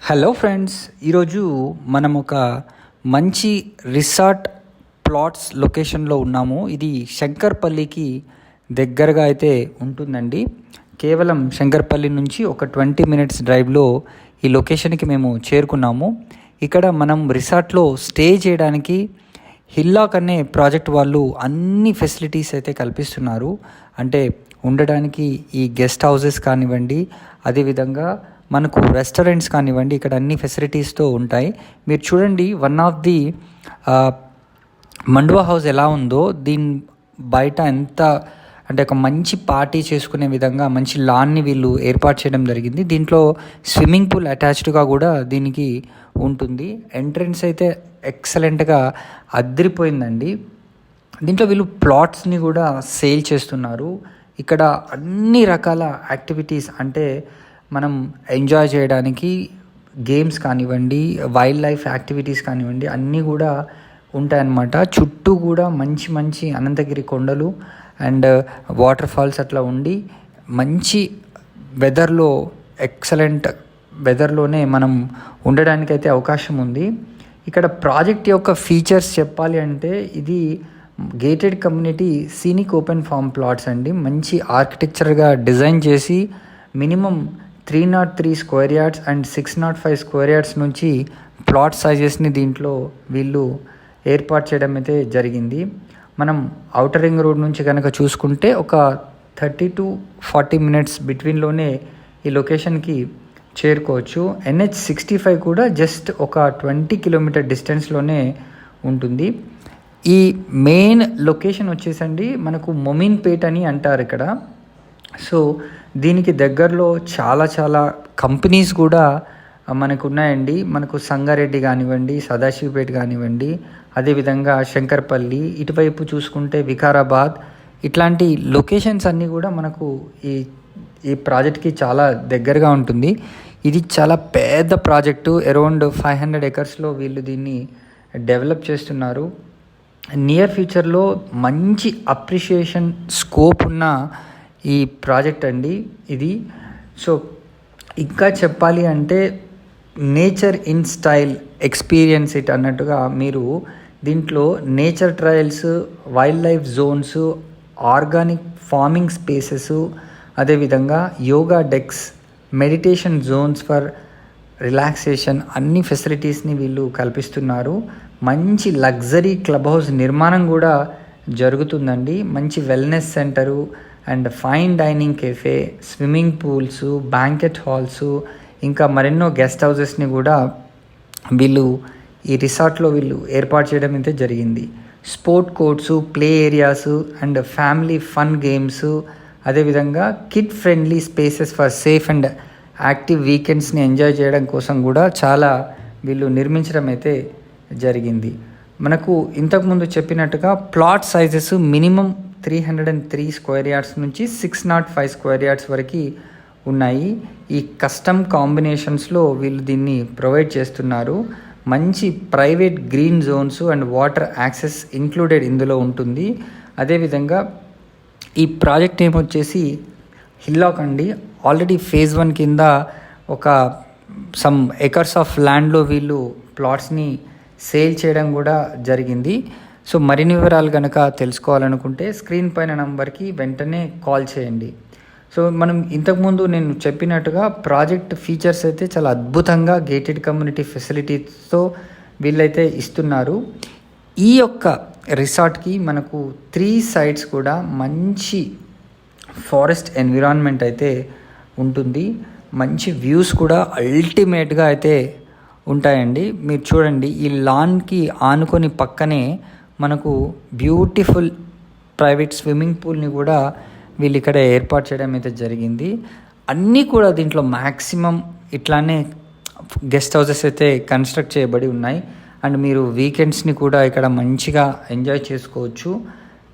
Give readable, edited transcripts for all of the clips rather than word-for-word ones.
Hello friends, ఈరోజు మనం ఒక మంచి రిసార్ట్ ప్లాట్స్ లొకేషన్లో ఉన్నాము. ఇది శంకర్పల్లికి దగ్గరగా అయితే ఉంటుందండి. కేవలం శంకర్పల్లి నుంచి ఒక 20 మినిట్స్ డ్రైవ్లో ఈ లొకేషన్కి మేము చేరుకున్నాము. ఇక్కడ మనం రిసార్ట్లో స్టే చేయడానికి హిల్లాక్ అనే ప్రాజెక్ట్ వాళ్ళు అన్ని ఫెసిలిటీస్ అయితే కల్పిస్తున్నారు. అంటే ఉండడానికి ఈ గెస్ట్ హౌసెస్ కానివ్వండి, అదేవిధంగా మనకు రెస్టారెంట్స్ కానివ్వండి, ఇక్కడ అన్ని ఫెసిలిటీస్తో ఉంటాయి. మీరు చూడండి, వన్ ఆఫ్ ది మండువా హౌస్ ఎలా ఉందో, దీని బయట ఎంత అంటే ఒక మంచి పార్టీ చేసుకునే విధంగా మంచి లాన్ని వీళ్ళు ఏర్పాటు చేయడం జరిగింది. దీంట్లో స్విమ్మింగ్ పూల్ అటాచ్డ్గా కూడా దీనికి ఉంటుంది. ఎంట్రన్స్ అయితే ఎక్సలెంట్గా అదిరిపోయిందండి. దీంట్లో వీళ్ళు ప్లాట్స్ని కూడా సేల్ చేస్తున్నారు. ఇక్కడ అన్ని రకాల యాక్టివిటీస్, అంటే మనం ఎంజాయ్ చేయడానికి గేమ్స్ కానివ్వండి, వైల్డ్ లైఫ్ యాక్టివిటీస్ కానివ్వండి, అన్నీ కూడా ఉంటాయన్నమాట. చుట్టూ కూడా మంచి మంచి అనంతగిరి కొండలు అండ్ వాటర్ ఫాల్స్ అట్లా ఉండి మంచి వెదర్లో, ఎక్సలెంట్ వెదర్లోనే మనం ఉండడానికైతే అవకాశం ఉంది. ఇక్కడ ప్రాజెక్ట్ యొక్క ఫీచర్స్ చెప్పాలి అంటే, ఇది gated community scenic open form plots అండి. మంచి ఆర్కిటెక్చర్గా డిజైన్ చేసి minimum 303 square yards and 605 square yards నుంచి ప్లాట్ సైజెస్ని దీంట్లో వీళ్ళు ఏర్పాటు చేయడం అయితే జరిగింది. మనం ఔటర్ రింగ్ రోడ్ నుంచి కనుక చూసుకుంటే ఒక 30 to 40 మినిట్స్ బిట్వీన్లోనే ఈ లొకేషన్కి చేరుకోవచ్చు. NH65 కూడా జస్ట్ ఒక 20 కిలోమీటర్ డిస్టెన్స్లోనే ఉంటుంది. ఈ మెయిన్ లొకేషన్ వచ్చేసండి మనకు మొమిన్పేట్ అని అంటారు ఇక్కడ. సో దీనికి దగ్గరలో చాలా కంపెనీస్ కూడా మనకు ఉన్నాయండి. మనకు సంగారెడ్డి కానివ్వండి, సదాశివపేట కానివ్వండి, అదేవిధంగా శంకర్పల్లి, ఇటువైపు చూసుకుంటే వికారాబాద్, ఇట్లాంటి లొకేషన్స్ అన్నీ కూడా మనకు ఈ ప్రాజెక్ట్కి చాలా దగ్గరగా ఉంటుంది. ఇది చాలా పెద్ద ప్రాజెక్టు, అరౌండ్ 500 ఎకర్స్లో వీళ్ళు దీన్ని డెవలప్ చేస్తున్నారు. నియర్ ఫ్యూచర్లో మంచి అప్రిషియేషన్ స్కోప్ ఉన్న ఈ ప్రాజెక్ట్ అండి ఇది. సో ఇంకా చెప్పాలి అంటే, nature in style experience it అన్నట్టుగా మీరు దీంట్లో nature trails, wild life zones, organic farming spaces, అదేవిధంగా yoga decks, meditation zones for relaxation, అన్ని ఫెసిలిటీస్ని వీళ్ళు కల్పిస్తున్నారు. మంచి లగ్జరీ క్లబ్ హౌస్ నిర్మాణం కూడా జరుగుతుందండి. మంచి wellness centre and fine dining cafe, swimming pools, banquet halls, ఇంకా మరెన్నో గెస్ట్ హౌసెస్ని కూడా వీళ్ళు ఈ రిసార్ట్లో వీళ్ళు ఏర్పాటు చేయడం అయితే జరిగింది. Sport courts, play areas and family fun games, అదేవిధంగా kid friendly spaces for safe and active వీకెండ్స్ని ఎంజాయ్ చేయడం కోసం కూడా చాలా వీళ్ళు నిర్మించడం అయితే జరిగింది. మనకు ఇంతకుముందు చెప్పినట్టుగా plot sizes minimum 303 square yards నుంచి 605 స్క్వేర్ యార్డ్స్ వరకు ఉన్నాయి. ఈ కస్టమ్ కాంబినేషన్స్లో వీళ్ళు దీన్ని ప్రొవైడ్ చేస్తున్నారు. మంచి private green Jones and water access included ఇందులో ఉంటుంది. అదేవిధంగా ఈ ప్రాజెక్ట్ ఏమొచ్చేసి హిల్లాక్ అండి. ఆల్రెడీ ఫేజ్ 1 కింద ఒక సమ్ ఎకర్స్ ఆఫ్ ల్యాండ్లో వీళ్ళు ప్లాట్స్ని సేల్ చేయడం కూడా జరిగింది. సో మరిన్ని వివరాలు కనుక తెలుసుకోవాలనుకుంటే స్క్రీన్ పైన నంబర్కి వెంటనే కాల్ చేయండి. సో మనం ఇంతకుముందు నేను చెప్పినట్టుగా ప్రాజెక్ట్ ఫీచర్స్ అయితే చాలా అద్భుతంగా గేటెడ్ కమ్యూనిటీ ఫెసిలిటీస్తో వీళ్ళైతే ఇస్తున్నారు. ఈ యొక్క రిసార్ట్కి మనకు 3 సైడ్స్ కూడా మంచి ఫారెస్ట్ ఎన్విరాన్మెంట్ అయితే ఉంటుంది. మంచి వ్యూస్ కూడా అల్టిమేట్గా అయితే ఉంటాయండి. మీరు చూడండి, ఈ లాన్కి ఆనుకొని పక్కనే మనకు బ్యూటిఫుల్ ప్రైవేట్ స్విమ్మింగ్ పూల్ని కూడా వీళ్ళు ఇక్కడ ఏర్పాటు చేయడం అయితే జరిగింది. అన్నీ కూడా దీంట్లో మ్యాక్సిమం ఇట్లానే గెస్ట్ హౌసెస్ అయితే కన్స్ట్రక్ట్ చేయబడి ఉన్నాయి. అండ్ మీరు వీకెండ్స్ని కూడా ఇక్కడ మంచిగా ఎంజాయ్ చేసుకోవచ్చు.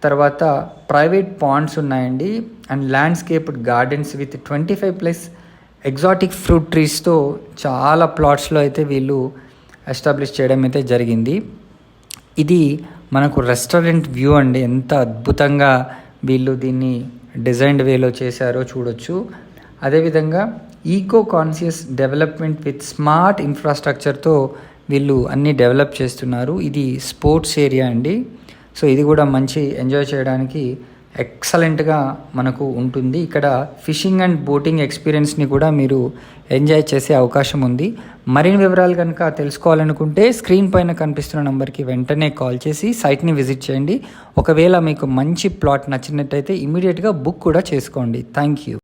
తర్వాత ప్రైవేట్ పాండ్స్ ఉన్నాయండి and landscaped gardens with 25+ exotic fruit ట్రీస్తో చాలా ప్లాట్స్లో అయితే వీళ్ళు ఎస్టాబ్లిష్ చేయడం అయితే జరిగింది. ఇది మనకు రెస్టారెంట్ వ్యూ అండి. ఎంత అద్భుతంగా వీళ్ళు దీన్ని డిజైన్డ్ వేలో చేశారో చూడొచ్చు. అదేవిధంగా eco conscious development with smart ఇన్ఫ్రాస్ట్రక్చర్తో వీళ్ళు అన్నీ డెవలప్ చేస్తున్నారు. ఇది స్పోర్ట్స్ ఏరియా అండి. సో ఇది కూడా మంచి ఎంజాయ్ చేయడానికి ఎక్సలెంట్గా మనకు ఉంటుంది. ఇక్కడ ఫిషింగ్ అండ్ బోటింగ్ ఎక్స్పీరియన్స్ని కూడా మీరు ఎంజాయ్ చేసే అవకాశం ఉంది. మరిన్ని వివరాలు కనుక తెలుసుకోవాలనుకుంటే స్క్రీన్ పైన కనిపిస్తున్న నెంబర్కి వెంటనే కాల్ చేసి సైట్ని విజిట్ చేయండి. ఒకవేళ మీకు మంచి ప్లాట్ నచ్చినట్టయితే ఇమీడియట్గా బుక్ కూడా చేసుకోండి. Thank you.